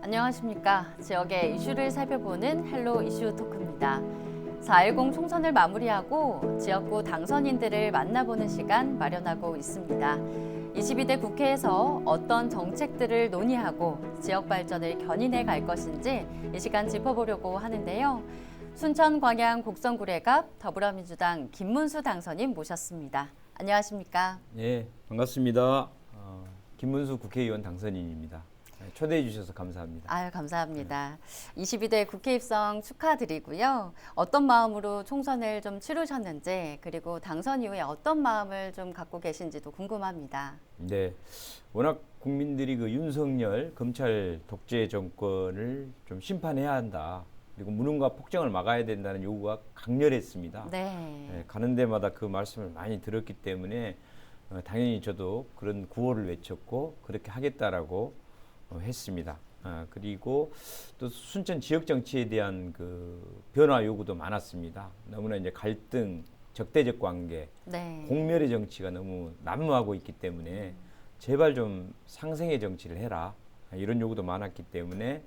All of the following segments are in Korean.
안녕하십니까. 지역의 이슈를 살펴보는 헬로 이슈 토크입니다. 4.10 총선을 마무리하고 지역구 당선인들을 만나보는 시간 마련하고 있습니다. 22대 국회에서 어떤 정책들을 논의하고 지역 발전을 견인해 갈 것인지 이 시간 짚어보려고 하는데요. 순천 광양 곡성구례갑 더불어민주당 김문수 당선인 모셨습니다. 안녕하십니까? 네, 반갑습니다. 김문수 국회의원 당선인입니다. 초대해 주셔서 감사합니다. 아유, 감사합니다. 22대 국회 입성 축하드리고요. 어떤 마음으로 총선을 좀 치르셨는지, 그리고 당선 이후에 어떤 마음을 좀 갖고 계신지도 궁금합니다. 네, 워낙 국민들이 그 윤석열 검찰 독재 정권을 좀 심판해야 한다. 그리고 무능과 폭정을 막아야 된다는 요구가 강렬했습니다. 네. 가는 데마다 그 말씀을 많이 들었기 때문에 당연히 저도 그런 구호를 외쳤고 그렇게 하겠다라고 했습니다. 그리고 또 순천 지역 정치에 대한 그 변화 요구도 많았습니다. 너무나 이제 갈등, 적대적 관계, 네. 공멸의 정치가 너무 난무하고 있기 때문에 제발 좀 상생의 정치를 해라. 이런 요구도 많았기 때문에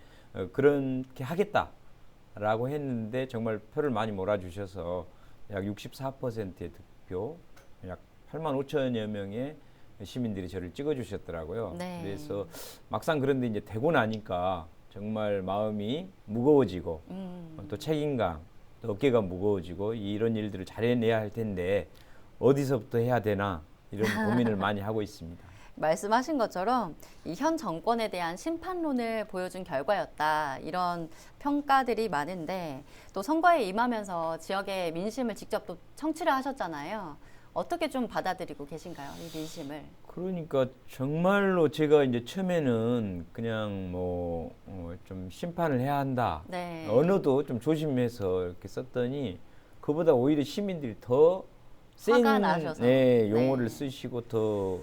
그렇게 하겠다라고 했는데 정말 표를 많이 몰아주셔서 약 64%의 득표, 약 8만 5천여 명의 시민들이 저를 찍어주셨더라고요. 네. 그래서 막상 그런데 이제 되고 나니까 정말 마음이 무거워지고 또 책임감, 또 어깨가 무거워지고 이런 일들을 잘해내야 할 텐데 어디서부터 해야 되나 이런 고민을 많이 하고 있습니다. 말씀하신 것처럼 이 현 정권에 대한 심판론을 보여준 결과였다. 이런 평가들이 많은데 또 선거에 임하면서 지역의 민심을 직접 또 청취를 하셨잖아요. 어떻게 좀 받아들이고 계신가요, 이 민심을? 그러니까 정말로 제가 이제 처음에는 그냥 뭐 좀 심판을 해야 한다. 네. 언어도 좀 조심해서 이렇게 썼더니 그보다 오히려 시민들이 더 센 화가 나셔서. 용어를 네. 쓰시고 더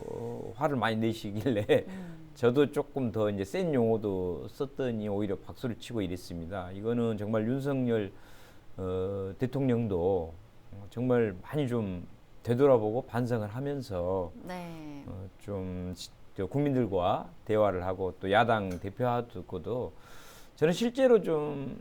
화를 많이 내시길래 저도 조금 더 이제 센 용어도 썼더니 오히려 박수를 치고 이랬습니다. 이거는 정말 윤석열 대통령도 정말 많이 좀 되돌아보고 반성을 하면서 네. 좀 국민들과 대화를 하고 또 야당 대표하고도 저는 실제로 좀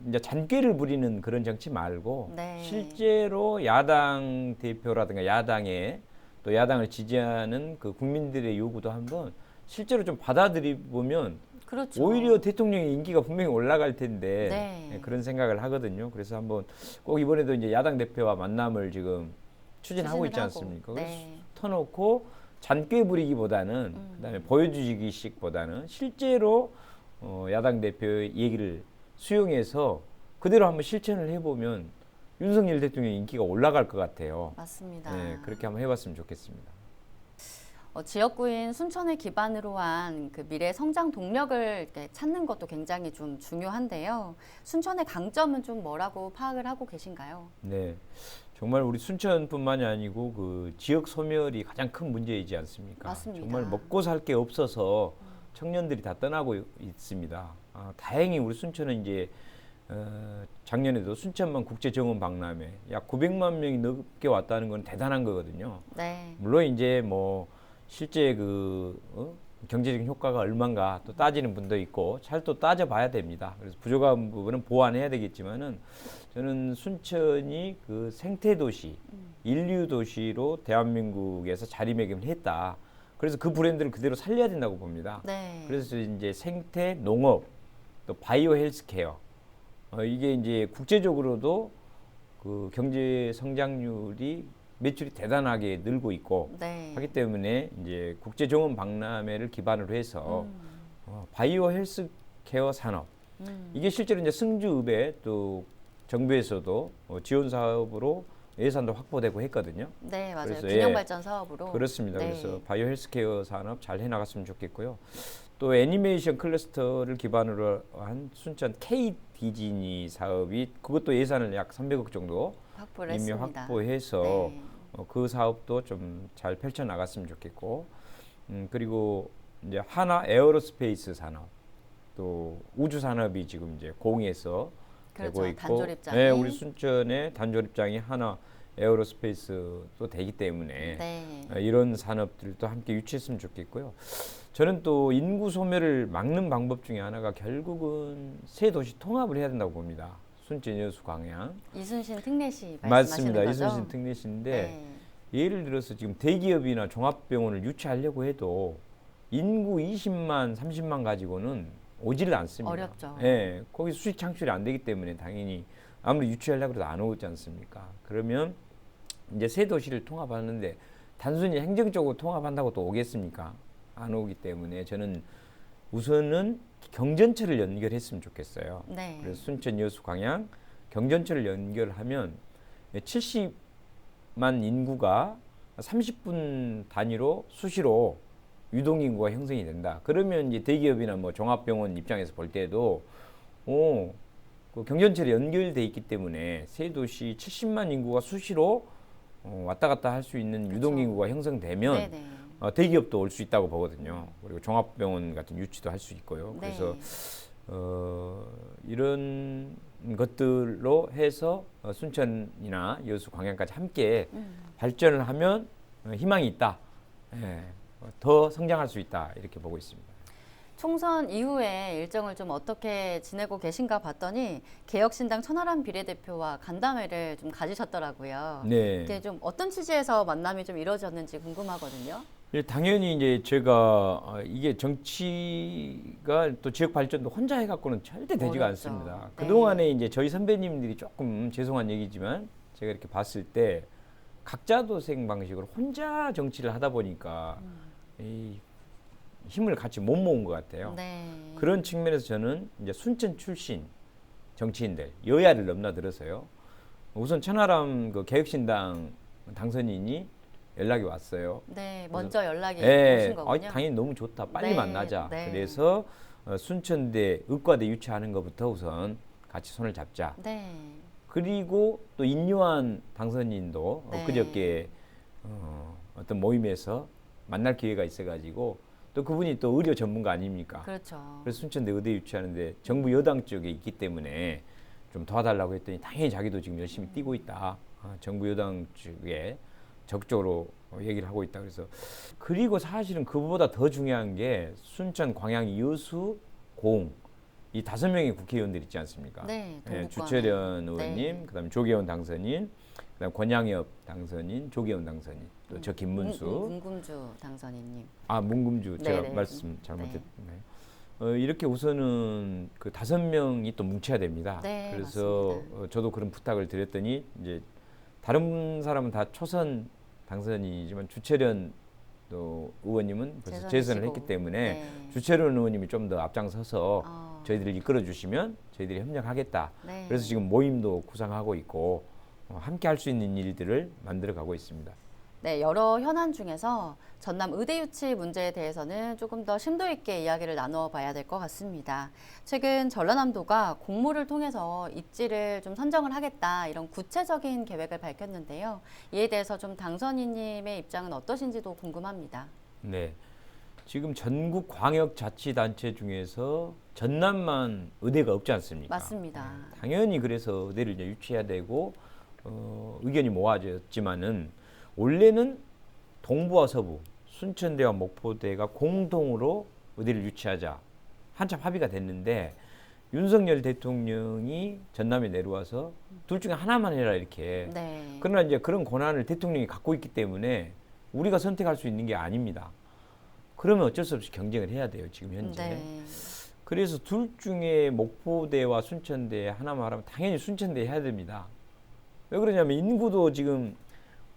이제 잔꾀를 부리는 그런 정치 말고 네. 실제로 야당 대표라든가 야당에 또 야당을 지지하는 그 국민들의 요구도 한번 실제로 좀 받아들이 보면 그렇죠. 오히려 대통령의 인기가 분명히 올라갈 텐데 네. 그런 생각을 하거든요. 그래서 한번 꼭 이번에도 이제 야당 대표와 만남을 지금 추진하고 있지 않습니까? 그래서 네. 터놓고 잔꾀 부리기보다는 그다음에 보여주기식보다는 실제로 야당 대표의 얘기를 수용해서 그대로 한번 실천을 해보면 윤석열 대통령의 인기가 올라갈 것 같아요. 맞습니다. 네, 그렇게 한번 해봤으면 좋겠습니다. 지역구인 순천을 기반으로 한 그 미래 성장 동력을 이렇게 찾는 것도 굉장히 좀 중요한데요. 순천의 강점은 좀 뭐라고 파악을 하고 계신가요? 네, 정말 우리 순천뿐만이 아니고 그 지역 소멸이 가장 큰 문제이지 않습니까? 맞습니다. 정말 먹고 살 게 없어서 청년들이 다 떠나고 있습니다. 다행히 우리 순천은 이제 작년에도 순천만 국제정원 박람회 약 900만 명이 넘게 왔다는 건 대단한 거거든요. 네. 물론 이제 뭐 실제 그 경제적인 효과가 얼마인가 또 따지는 분도 있고 잘 또 따져봐야 됩니다. 그래서 부족한 부분은 보완해야 되겠지만은 저는 순천이 그 생태 도시, 인류 도시로 대한민국에서 자리매김을 했다. 그래서 그 브랜드를 그대로 살려야 된다고 봅니다. 네. 그래서 이제 생태 농업 또 바이오 헬스케어 이게 이제 국제적으로도 그 경제 성장률이 매출이 대단하게 늘고 있고 네. 하기 때문에 이제 국제 정원 박람회를 기반으로 해서 바이오 헬스케어 산업 이게 실제로 이제 승주읍에 또 정부에서도 지원 사업으로 예산도 확보되고 했거든요. 네, 맞아요. 그래서 균형 발전 사업으로. 그렇습니다. 네. 그래서 바이오 헬스케어 산업 잘 해나갔으면 좋겠고요. 또 애니메이션 클러스터를 기반으로 한 순천 K 디즈니 사업이 그것도 예산을 약 300억 정도 확보를 이미 했습니다. 확보해서 네. 그 사업도 좀 잘 펼쳐 나갔으면 좋겠고, 그리고 이제 하나 에어로스페이스 산업, 또 우주 산업이 지금 이제 공에서 되고 그렇죠. 있고, 단조립장이. 네, 우리 순천의 단조립장이 하나 에어로스페이스도 되기 때문에 네. 이런 산업들도 함께 유치했으면 좋겠고요. 저는 또 인구 소멸을 막는 방법 중에 하나가 결국은 세 도시 통합을 해야 된다고 봅니다. 순천, 여수, 광양. 이순신 특례시 말씀하시는 맞습니다. 거죠? 이순신 특례시인데 네. 예를 들어서 지금 대기업이나 종합병원을 유치하려고 해도 인구 20만, 30만 가지고는 오지를 않습니다. 어렵죠. 예, 거기 수익 창출이 안 되기 때문에 당연히 아무리 유치하려고 해도 안 오지 않습니까? 그러면 이제 세 도시를 통합하는데 단순히 행정적으로 통합한다고 또 오겠습니까? 안 오기 때문에 저는 우선은 경전철을 연결했으면 좋겠어요. 네. 그래서 순천, 여수, 광양 경전철을 연결하면 70만 인구가 30분 단위로 수시로 유동인구가 형성이 된다. 그러면 이제 대기업이나 뭐 종합병원 입장에서 볼 때도 그 경전철이 연결돼 있기 때문에 세 도시 70만 인구가 수시로 왔다 갔다 할 수 있는 유동인구가 형성되면 네네. 대기업도 올 수 있다고 보거든요. 그리고 종합병원 같은 유치도 할 수 있고요. 네. 그래서 이런 것들로 해서 순천이나 여수, 광양까지 함께 발전을 하면 희망이 있다. 예, 더 성장할 수 있다. 이렇게 보고 있습니다. 총선 이후에 일정을 좀 어떻게 지내고 계신가 봤더니 개혁신당 천하람 비례대표와 간담회를 좀 가지셨더라고요. 네. 이게 좀 어떤 취지에서 만남이 좀 이루어졌는지 궁금하거든요. 예, 당연히 이제 제가 이게 정치가 또 지역 발전도 혼자 해갖고는 절대 되지가 어렵죠. 않습니다. 네. 그동안에 이제 저희 선배님들이 조금 죄송한 얘기지만 제가 이렇게 봤을 때 각자 도생 방식으로 혼자 정치를 하다 보니까 이 힘을 같이 못 모은 것 같아요. 네. 그런 측면에서 저는 이제 순천 출신 정치인들 여야를 넘나들어서요. 우선 천하람 그 개혁신당 당선인이 연락이 왔어요. 네, 먼저 연락이 예, 오신 거군요. 당연히 너무 좋다. 빨리 네, 만나자. 네. 그래서 순천대 의과대 유치하는 것부터 우선 같이 손을 잡자. 네. 그리고 또 인요한 당선인도 네. 엊그저께 어떤 모임에서 만날 기회가 있어가지고 또 그분이 또 의료 전문가 아닙니까? 그렇죠. 그래서 순천대 의대 유치하는데 정부 여당 쪽에 있기 때문에 좀 도와달라고 했더니 당연히 자기도 지금 열심히 뛰고 있다. 정부 여당 쪽에 적극적으로 얘기를 하고 있다. 그래서 그리고 사실은 그보다 더 중요한 게 순천, 광양, 여수, 고흥 이 5명의 국회의원들 있지 않습니까? 네, 예, 동구권에. 주철현 의원님, 네. 그다음에 조계원 당선인, 그다음 권양엽 당선인, 조계원 당선인, 또 저 김문수, 문금주 당선인님. 문금주 제가 네네. 말씀 잘못했네요. 이렇게 우선은 그 5명이 또 뭉쳐야 됩니다. 네, 그래서 맞습니다. 저도 그런 부탁을 드렸더니 이제 다른 사람은 다 초선 당선이지만 주철현 또 의원님은 벌써 재선을 했기 때문에 네. 주철현 의원님이 좀 더 앞장서서 어, 저희들을 이끌어 주시면 저희들이 협력하겠다. 네. 그래서 지금 모임도 구상하고 있고 함께 할 수 있는 일들을 만들어 가고 있습니다. 네, 여러 현안 중에서 전남 의대 유치 문제에 대해서는 조금 더 심도 있게 이야기를 나누어 봐야 될 것 같습니다. 최근 전라남도가 공모를 통해서 입지를 좀 선정을 하겠다 이런 구체적인 계획을 밝혔는데요. 이에 대해서 좀 당선인님의 입장은 어떠신지도 궁금합니다. 네. 지금 전국 광역자치단체 중에서 전남만 의대가 없지 않습니까? 맞습니다. 당연히 그래서 의대를 이제 유치해야 되고 의견이 모아졌지만은 원래는 동부와 서부, 순천대와 목포대가 공동으로 의대를 유치하자 한참 합의가 됐는데 윤석열 대통령이 전남에 내려와서 둘 중에 하나만 해라 이렇게. 네. 그러나 이제 그런 권한을 대통령이 갖고 있기 때문에 우리가 선택할 수 있는 게 아닙니다. 그러면 어쩔 수 없이 경쟁을 해야 돼요, 지금 현재. 네. 그래서 둘 중에 목포대와 순천대 하나만 하라면 당연히 순천대 해야 됩니다. 왜 그러냐면 인구도 지금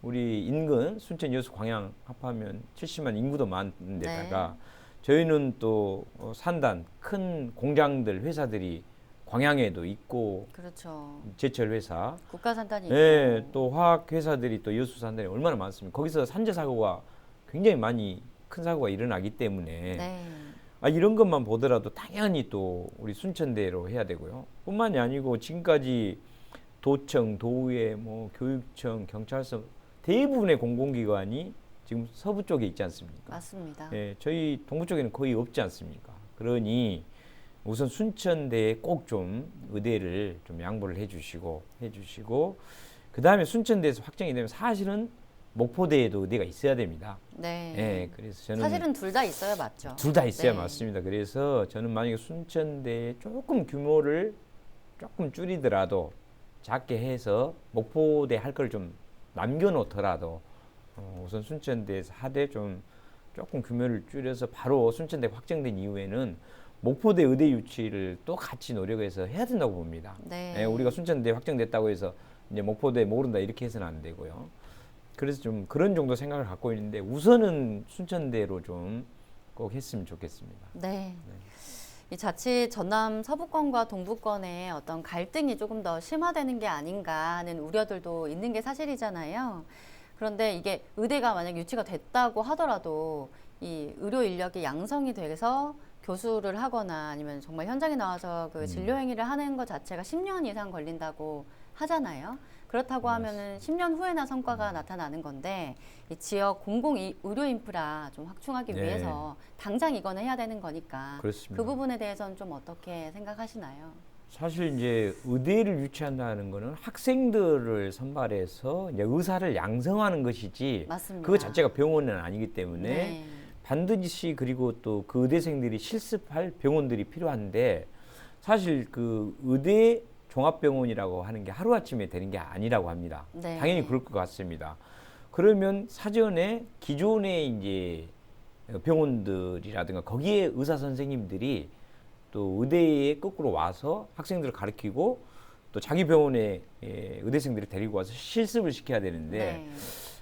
우리 인근 순천, 여수, 광양 합하면 70만 인구도 많은데다가 저희는 또 산단 큰 공장들 회사들이 광양에도 있고 그렇죠. 제철 회사, 국가산단이 네, 있고. 또 화학 회사들이 또 여수 산단에 얼마나 많습니까? 거기서 산재 사고가 굉장히 많이 큰 사고가 일어나기 때문에 네. 이런 것만 보더라도 당연히 또 우리 순천대로 해야 되고요. 뿐만이 아니고 지금까지 도청, 도의회, 뭐 교육청, 경찰서 대부분의 공공기관이 지금 서부 쪽에 있지 않습니까? 맞습니다. 예, 저희 동부 쪽에는 거의 없지 않습니까? 그러니 우선 순천대에 꼭 좀 의대를 좀 양보를 해주시고 그 다음에 순천대에서 확정이 되면 사실은 목포대에도 의대가 있어야 됩니다. 네. 예, 그래서 저는 사실은 둘 다 있어야 맞죠. 둘 다 있어야 네. 맞습니다. 그래서 저는 만약에 순천대에 조금 규모를 조금 줄이더라도 작게 해서 목포대 할 걸 좀 남겨놓더라도 우선 순천대에서 하되 좀 조금 규모를 줄여서 바로 순천대 확정된 이후에는 목포대 의대 유치를 또 같이 노력해서 해야 된다고 봅니다. 네. 예, 우리가 순천대 확정됐다고 해서 이제 목포대 모른다 이렇게 해서는 안 되고요. 그래서 좀 그런 정도 생각을 갖고 있는데 우선은 순천대로 좀 꼭 했으면 좋겠습니다. 네. 이 자칫 전남 서부권과 동부권의 어떤 갈등이 조금 더 심화되는 게 아닌가 하는 우려들도 있는 게 사실이잖아요. 그런데 이게 의대가 만약 유치가 됐다고 하더라도 이 의료 인력이 양성이 돼서 교수를 하거나 아니면 정말 현장에 나와서 그 진료 행위를 하는 것 자체가 10년 이상 걸린다고 하잖아요. 그렇다고 하면은 10년 후에나 성과가 나타나는 건데 이 지역 공공 의료 인프라 좀 확충하기 네. 위해서 당장 이거는 해야 되는 거니까 그렇습니다. 그 부분에 대해서는 좀 어떻게 생각하시나요? 사실 이제 의대를 유치한다는 거는 학생들을 선발해서 이제 의사를 양성하는 것이지 맞습니다. 그거 자체가 병원은 아니기 때문에 네. 반드시 그리고 또 그 의대생들이 실습할 병원들이 필요한데 사실 그 의대 종합병원이라고 하는 게 하루아침에 되는 게 아니라고 합니다. 네. 당연히 그럴 것 같습니다. 그러면 사전에 기존의 이제 병원들이라든가 거기에 의사 선생님들이 또 의대에 거꾸로 와서 학생들을 가르치고 또 자기 병원에 의대생들을 데리고 와서 실습을 시켜야 되는데 네.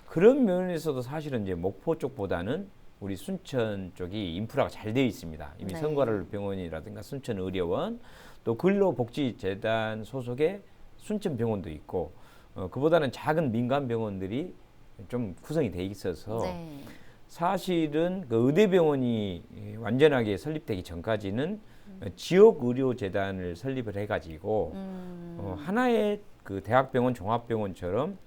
그런 면에서도 사실은 이제 목포 쪽보다는 우리 순천 쪽이 인프라가 잘 되어 있습니다. 이미 네. 성과를 병원이라든가 순천의료원 또 근로복지재단 소속의 순천병원도 있고 그보다는 작은 민간 병원들이 좀 구성이 돼 있어서 네. 사실은 그 의대병원이 완전하게 설립되기 전까지는 지역의료재단을 설립을 해가지고 하나의 그 대학병원 종합병원처럼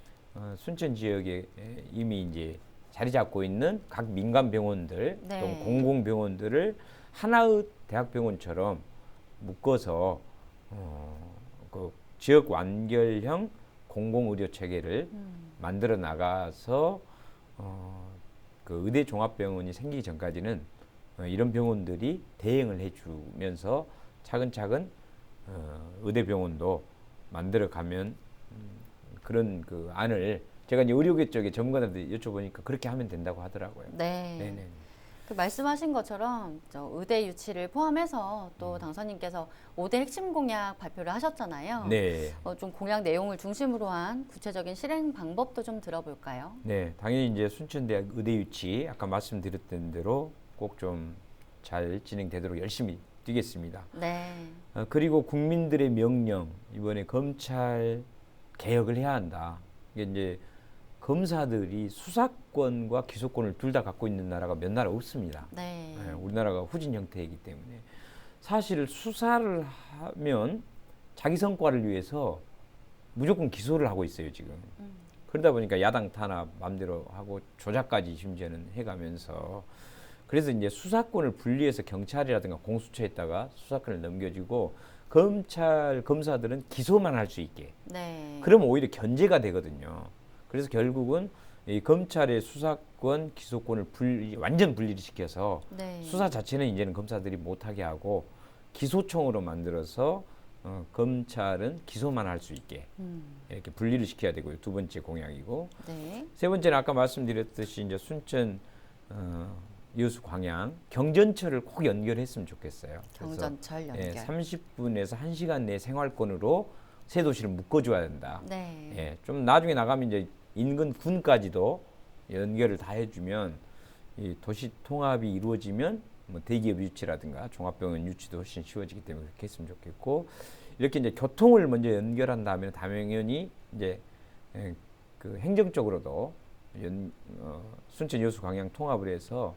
순천 지역에 이미 이제 자리 잡고 있는 각 민간 병원들 네. 또 공공병원들을 하나의 대학병원처럼 묶어서 그 지역 완결형 공공의료 체계를 만들어 나가서 그 의대 종합병원이 생기기 전까지는 이런 병원들이 대행을 해주면서 차근차근 의대병원도 만들어가면 그런 그 안을 제가 이제 의료계 쪽에 전문가들한테 여쭤보니까 그렇게 하면 된다고 하더라고요. 네. 네네. 그 말씀하신 것처럼 저 의대 유치를 포함해서 또 당선인께서 5대 핵심 공약 발표를 하셨잖아요. 네. 좀 공약 내용을 중심으로 한 구체적인 실행 방법도 좀 들어볼까요? 네, 당연히 이제 순천대학 의대 유치 아까 말씀드렸던 대로 꼭 좀 잘 진행되도록 열심히 뛰겠습니다. 네. 그리고 국민들의 명령 이번에 검찰 개혁을 해야 한다. 이게 이제 검사들이 수사권과 기소권을 둘 다 갖고 있는 나라가 몇 나라 없습니다. 네. 우리나라가 후진 형태이기 때문에 사실 수사를 하면 자기 성과를 위해서 무조건 기소를 하고 있어요 지금. 그러다 보니까 야당 탄압 맘대로 하고 조작까지 심지어는 해가면서 그래서 이제 수사권을 분리해서 경찰이라든가 공수처에다가 수사권을 넘겨주고 검찰 검사들은 기소만 할 수 있게. 네. 그러면 오히려 견제가 되거든요. 그래서 결국은 이 검찰의 수사권, 기소권을 완전 분리를 시켜서 네. 수사 자체는 이제는 검사들이 못하게 하고 기소청으로 만들어서 검찰은 기소만 할 수 있게 이렇게 분리를 시켜야 되고요. 두 번째 공약이고 네. 세 번째는 아까 말씀드렸듯이 이제 순천 여수 광양 경전철을 꼭 연결했으면 좋겠어요. 경전철 연결. 30분에서 1시간 내 생활권으로 세 도시를 묶어줘야 된다. 네. 예, 좀 나중에 나가면 이제 인근 군까지도 연결을 다 해주면 이 도시 통합이 이루어지면 뭐 대기업 유치라든가 종합병원 유치도 훨씬 쉬워지기 때문에 그렇게 했으면 좋겠고 이렇게 이제 교통을 먼저 연결한 다음에 당연히 이제 그 행정적으로도 순천 여수 광양 통합을 해서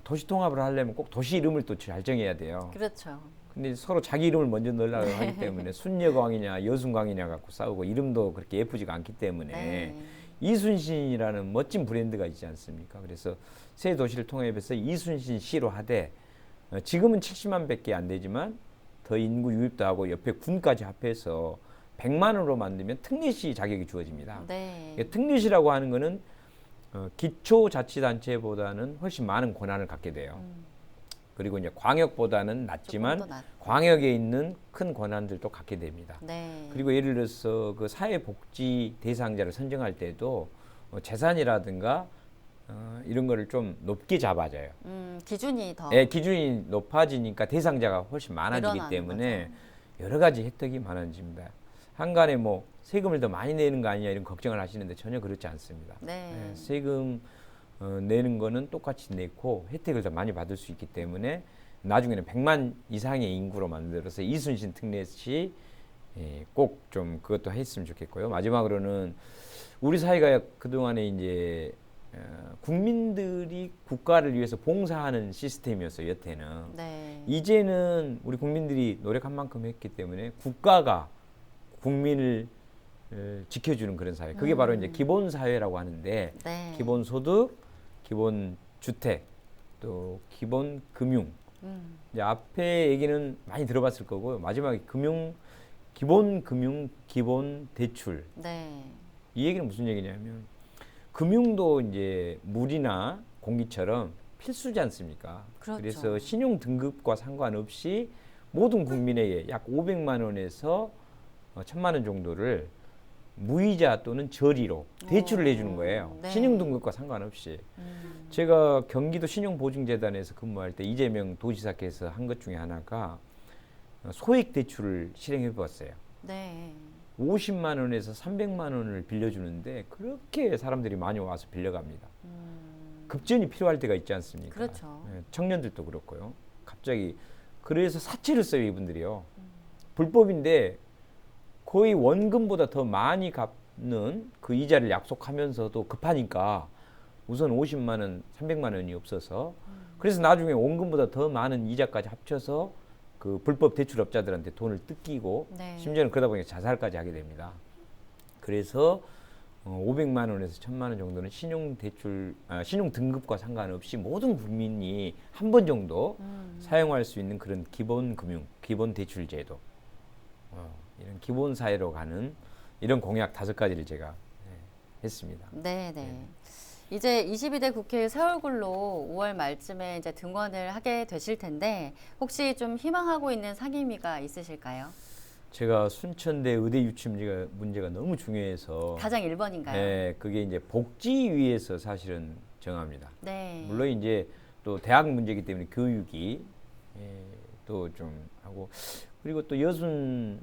도시 통합을 하려면 꼭 도시 이름을 또 잘 정해야 돼요. 그렇죠. 근데 서로 자기 이름을 먼저 넣으려고 하기 때문에 순여광이냐 여순광이냐 갖고 싸우고 이름도 그렇게 예쁘지가 않기 때문에 네. 이순신이라는 멋진 브랜드가 있지 않습니까? 그래서 새 도시를 통합해서 이순신 시로 하되 지금은 70만 밖에 안 되지만 더 인구 유입도 하고 옆에 군까지 합해서 100만 원으로 만들면 특례시 자격이 주어집니다. 네. 특례시라고 하는 거는 기초자치단체보다는 훨씬 많은 권한을 갖게 돼요. 그리고 이제 광역보다는 낮지만 조금 더 광역에 있는 큰 권한들도 갖게 됩니다. 네. 그리고 예를 들어서 그 사회복지 대상자를 선정할 때도 재산이라든가 이런 거를 좀 높게 잡아줘요. 기준이 더 예, 기준이 높아지니까 대상자가 훨씬 많아지기 늘어나는 때문에 거죠. 여러 가지 혜택이 많아집니다. 한간에 뭐 세금을 더 많이 내는 거 아니냐 이런 걱정을 하시는데 전혀 그렇지 않습니다. 네. 예, 세금 내는 거는 똑같이 내고 혜택을 더 많이 받을 수 있기 때문에 나중에는 100만 이상의 인구로 만들어서 이순신 특례시 꼭 좀 그것도 했으면 좋겠고요. 마지막으로는 우리 사회가 그동안에 이제 국민들이 국가를 위해서 봉사하는 시스템이었어요. 여태는. 네. 이제는 우리 국민들이 노력한 만큼 했기 때문에 국가가 국민을 지켜주는 그런 사회. 그게 바로 이제 기본 사회라고 하는데 네. 기본 소득, 기본 주택, 또 기본 금융. 이제 앞에 얘기는 많이 들어봤을 거고요. 마지막에 기본 금융, 기본 대출. 네. 이 얘기는 무슨 얘기냐면 금융도 이제 물이나 공기처럼 필수지 않습니까? 그렇죠. 그래서 신용 등급과 상관없이 모든 국민에게 약 500만 원에서 1000만 원 정도를 무이자 또는 저리로 대출을 해주는 거예요. 네. 신용 등급과 상관없이. 제가 경기도 신용보증재단에서 근무할 때 이재명 도지사께서 한 것 중에 하나가 소액 대출을 실행해 보았어요. 네. 50만 원에서 300만 원을 빌려주는데 그렇게 사람들이 많이 와서 빌려갑니다. 급전이 필요할 때가 있지 않습니까? 그렇죠. 예, 청년들도 그렇고요. 갑자기 그래서 사채를 써요 이분들이요. 불법인데 거의 원금보다 더 많이 갚는 그 이자를 약속하면서도 급하니까 우선 50만 원, 300만 원이 없어서 그래서 나중에 원금보다 더 많은 이자까지 합쳐서 그 불법 대출업자들한테 돈을 뜯기고 네. 심지어는 그러다 보니까 자살까지 하게 됩니다. 그래서 500만 원에서 1000만 원 정도는 신용 등급과 상관없이 모든 국민이 한 번 정도 사용할 수 있는 그런 기본 금융, 기본 대출 제도, 이런 기본 사회로 가는 이런 공약 5가지를 제가 했습니다. 네, 네. 이제 22대 국회 세월굴로 5월 말쯤에 이제 등원을 하게 되실 텐데 혹시 좀 희망하고 있는 상임위가 있으실까요? 제가 순천대 의대 유치 문제가 너무 중요해서 가장 1번인가요? 네, 그게 이제 복지위에서 사실은 정합니다. 네. 물론 이제 또 대학 문제이기 때문에 교육이 또 좀 하고 그리고 또 여순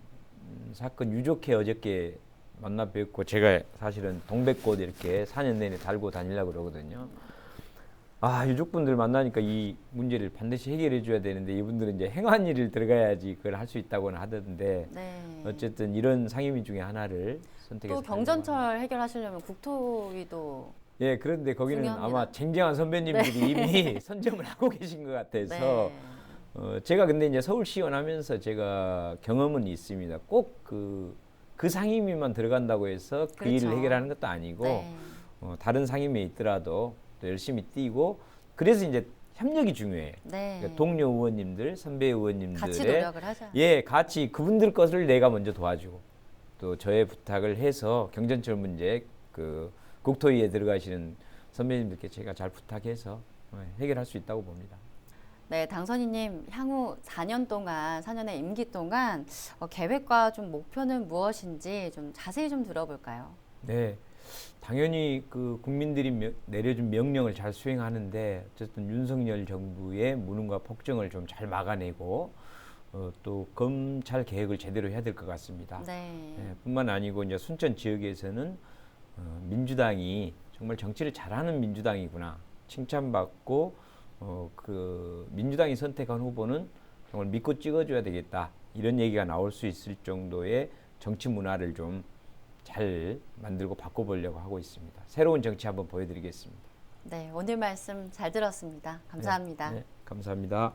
사건 유족회 어저께 만나 뵙고 제가 사실은 동백꽃 이렇게 4년 내내 달고 다니려고 그러거든요. 아, 유족분들 만나니까 이 문제를 반드시 해결해 줘야 되는데 이분들은 이제 행안위를 들어가야지 그걸 할 수 있다고는 하던데 네. 어쨌든 이런 상임위 중에 하나를 선택해서 또 경전철 해결하시려면 국토위도 예, 그런데 거기는 중요합니다. 아마 쟁쟁한 선배님들이 이미 선점을 하고 계신 것 같아서 네. 제가 근데 이제 서울시의원 하면서 제가 경험은 있습니다. 꼭 그 상임위만 들어간다고 해서 그 그렇죠. 일을 해결하는 것도 아니고 네. 다른 상임위에 있더라도 또 열심히 뛰고 그래서 이제 협력이 중요해요. 네. 그러니까 동료 의원님들, 선배 같이 의원님들의 노력을 하자. 예, 같이 그분들 것을 내가 먼저 도와주고 또 저의 부탁을 해서 경전철 문제 그 국토위에 들어가시는 선배님들께 제가 잘 부탁해서 해결할 수 있다고 봅니다. 네, 당선인님 향후 4년 동안 4년의 임기 동안 계획과 좀 목표는 무엇인지 좀 자세히 좀 들어볼까요? 네, 당연히 그 국민들이 내려준 명령을 잘 수행하는데 어쨌든 윤석열 정부의 무능과 폭정을 좀 잘 막아내고 또 검찰 개혁을 제대로 해야 될 것 같습니다. 네. 뿐만 아니고 이제 순천 지역에서는 민주당이 정말 정치를 잘하는 민주당이구나 칭찬받고 그 민주당이 선택한 후보는 정말 믿고 찍어줘야 되겠다 이런 얘기가 나올 수 있을 정도의 정치 문화를 좀 잘 만들고 바꿔보려고 하고 있습니다. 새로운 정치 한번 보여드리겠습니다. 네, 오늘 말씀 잘 들었습니다. 감사합니다. 네, 감사합니다.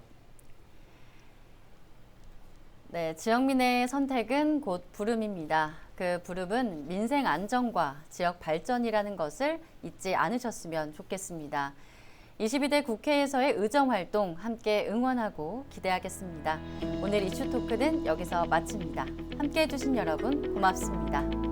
네, 지역민의 선택은 곧 부름입니다. 그 부름은 민생 안정과 지역 발전이라는 것을 잊지 않으셨으면 좋겠습니다. 22대 국회에서의 의정 활동 함께 응원하고 기대하겠습니다. 오늘 이슈 토크는 여기서 마칩니다. 함께해 주신 여러분 고맙습니다.